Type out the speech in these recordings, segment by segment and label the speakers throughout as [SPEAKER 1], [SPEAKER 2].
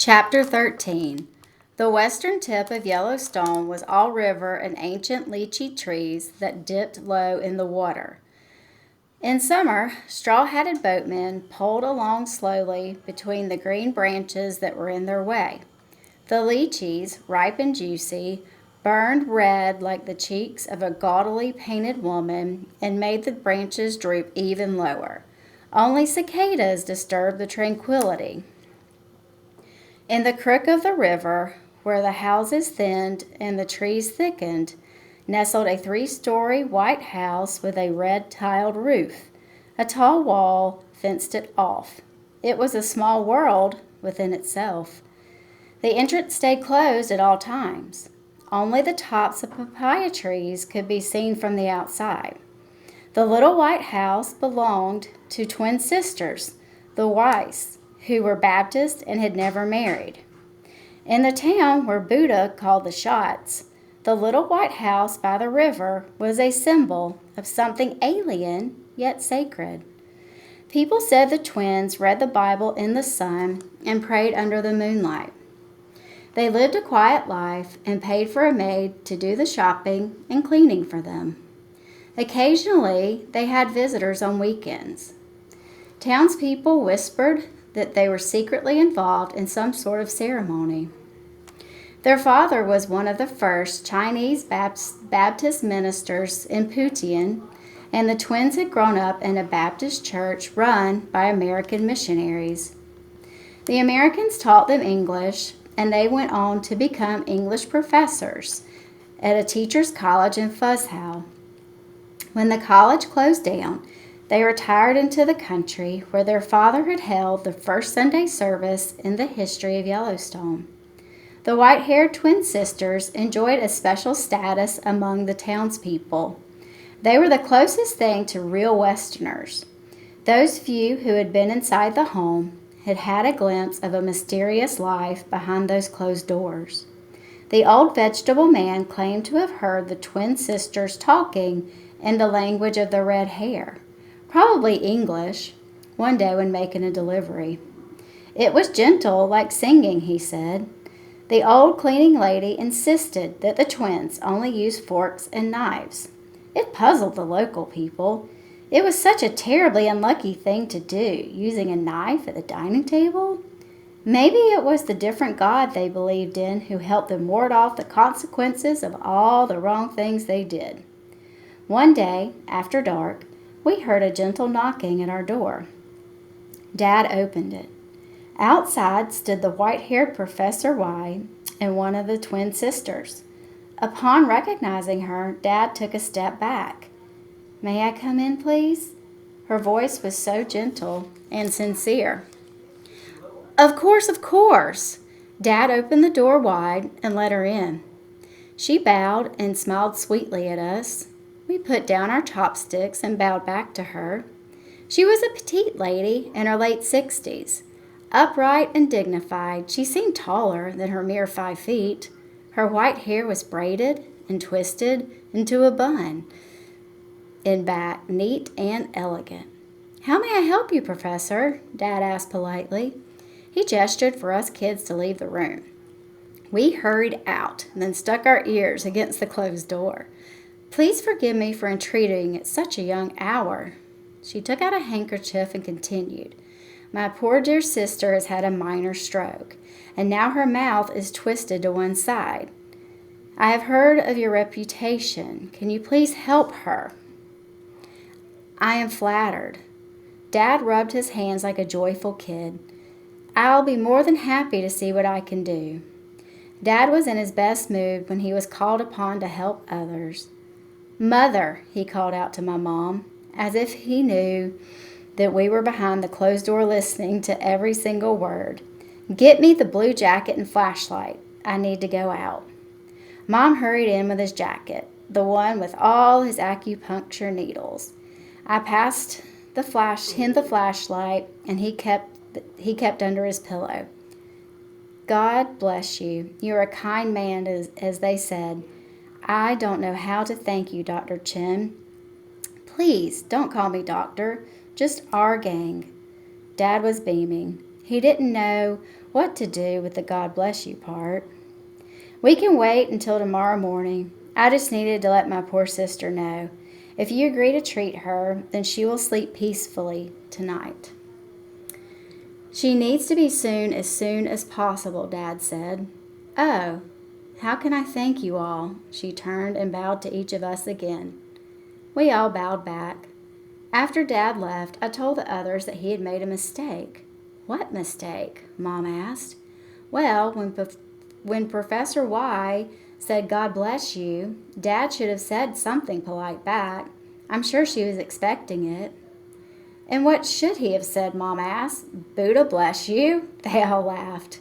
[SPEAKER 1] Chapter 13. The western tip of Yellowstone was all river and ancient lychee trees that dipped low in the water. In summer, straw-hatted boatmen poled along slowly between the green branches that were in their way. The lychees, ripe and juicy, burned red like the cheeks of a gaudily painted woman and made the branches droop even lower. Only cicadas disturbed the tranquility. In the crook of the river, where the houses thinned and the trees thickened, nestled a three-story white house with a red-tiled roof. A tall wall fenced it off. It was a small world within itself. The entrance stayed closed at all times. Only the tops of papaya trees could be seen from the outside. The little white house belonged to twin sisters, the Weiss, who were Baptist and had never married. In the town where Buddha called the shots, the little white house by the river was a symbol of something alien yet sacred. People said the twins read the Bible in the sun and prayed under the moonlight. They lived a quiet life and paid for a maid to do the shopping and cleaning for them. Occasionally, they had visitors on weekends. Townspeople whispered that they were secretly involved in some sort of ceremony. Their father was one of the first Chinese Baptist ministers in Putian, and the twins had grown up in a Baptist church run by American missionaries. The Americans taught them English, and they went on to become English professors at a teacher's college in Fuzzhow. When the college closed down, they retired into the country where their father had held the first Sunday service in the history of Yellowstone. The white-haired twin sisters enjoyed a special status among the townspeople. They were the closest thing to real Westerners. Those few who had been inside the home had had a glimpse of a mysterious life behind those closed doors. The old vegetable man claimed to have heard the twin sisters talking in the language of the red hair. Probably English, one day when making a delivery. It was gentle, like singing, he said. The old cleaning lady insisted that the twins only use forks and knives. It puzzled the local people. It was such a terribly unlucky thing to do, using a knife at the dining table. Maybe it was the different God they believed in who helped them ward off the consequences of all the wrong things they did. One day, after dark, we heard a gentle knocking at our door. Dad opened it. Outside stood the white-haired Professor Y and one of the twin sisters. Upon recognizing her, Dad took a step back. "May I come in, please?" Her voice was so gentle and sincere. Of course, of course." Dad opened the door wide and let her in. She bowed and smiled sweetly at us. We put down our chopsticks and bowed back to her. She was a petite lady in her late 60s. Upright and dignified, she seemed taller than her mere 5 feet. Her white hair was braided and twisted into a bun in back, neat and elegant. "How may I help you, Professor?" Dad asked politely. He gestured for us kids to leave the room. We hurried out and then stuck our ears against the closed door. "Please forgive me for intruding at such a young hour." She took out a handkerchief and continued. "My poor dear sister has had a minor stroke, and now her mouth is twisted to one side. I have heard of your reputation. Can you please help her?" "I am flattered." Dad rubbed his hands like a joyful kid. "I'll be more than happy to see what I can do." Dad was in his best mood when he was called upon to help others. "Mother," he called out to my mom, as if he knew that we were behind the closed door listening to every single word. "Get me the blue jacket and flashlight. I need to go out." Mom hurried in with his jacket, the one with all his acupuncture needles. I passed him the flashlight, and he kept under his pillow. "God bless you. You're a kind man," as they said. "I don't know how to thank you, Dr. Chen." "Please, don't call me doctor. Just our gang." Dad was beaming. He didn't know what to do with the God bless you part. We can wait until tomorrow morning. I just needed to let my poor sister know. If you agree to treat her, then she will sleep peacefully tonight. She needs to be soon as possible, Dad said. Oh, how can I thank you all? She turned and bowed to each of us again. We all bowed back. After Dad left, I told the others that he had made a mistake. What mistake? Mom asked. Well, when Professor Y said God bless you, Dad should have said something polite back. I'm sure she was expecting it. And what should he have said, Mom asked. Buddha bless you? They all laughed.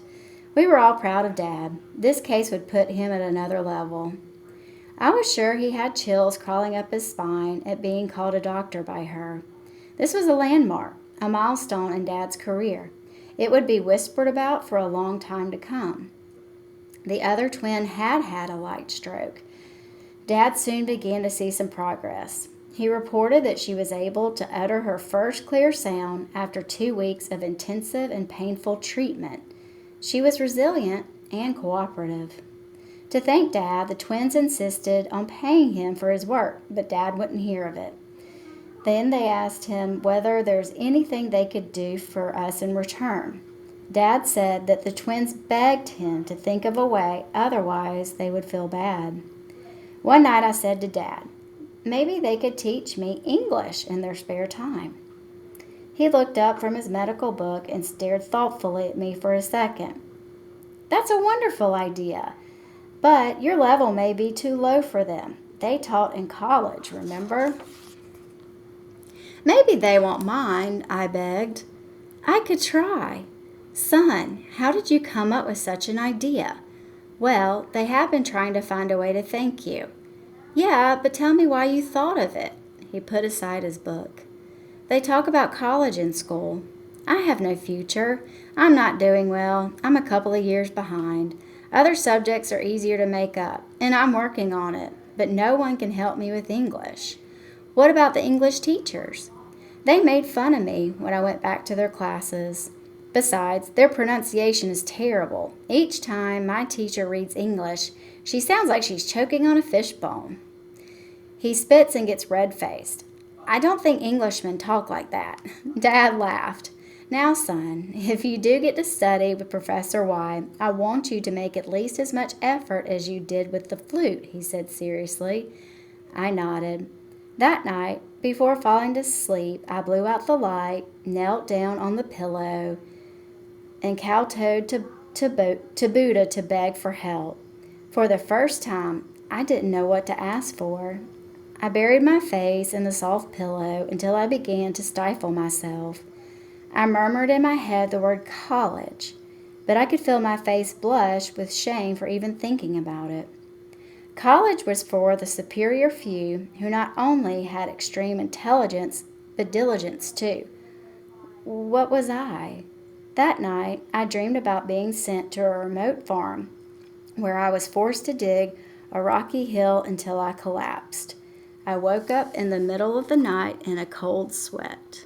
[SPEAKER 1] We were all proud of Dad. This case would put him at another level. I was sure he had chills crawling up his spine at being called a doctor by her. This was a landmark, a milestone in Dad's career. It would be whispered about for a long time to come. The other twin had had a light stroke. Dad soon began to see some progress. He reported that she was able to utter her first clear sound after 2 weeks of intensive and painful treatment. She was resilient and cooperative. To thank Dad, the twins insisted on paying him for his work, but Dad wouldn't hear of it. Then they asked him whether there's anything they could do for us in return. Dad said that the twins begged him to think of a way, otherwise they would feel bad. One night I said to Dad, maybe they could teach me English in their spare time. He looked up from his medical book and stared thoughtfully at me for a second. That's a wonderful idea, but your level may be too low for them. They taught in college, remember? Maybe they won't mind, I begged. I could try. Son, how did you come up with such an idea? Well, they have been trying to find a way to thank you. Yeah, but tell me why you thought of it. He put aside his book. They talk about college in school. I have no future. I'm not doing well. I'm a couple of years behind. Other subjects are easier to make up, and I'm working on it, but no one can help me with English. What about the English teachers? They made fun of me when I went back to their classes. Besides, their pronunciation is terrible. Each time my teacher reads English, she sounds like she's choking on a fishbone. He spits and gets red-faced. I don't think Englishmen talk like that. Dad laughed. Now, son, if you do get to study with Professor Y, I want you to make at least as much effort as you did with the flute, he said seriously. I nodded. That night, before falling to sleep, I blew out the light, knelt down on the pillow, and kowtowed to Buddha to beg for help. For the first time, I didn't know what to ask for. I buried my face in the soft pillow until I began to stifle myself. I murmured in my head the word college, but I could feel my face blush with shame for even thinking about it. College was for the superior few who not only had extreme intelligence, but diligence too. What was I? That night, I dreamed about being sent to a remote farm where I was forced to dig a rocky hill until I collapsed. I woke up in the middle of the night in a cold sweat.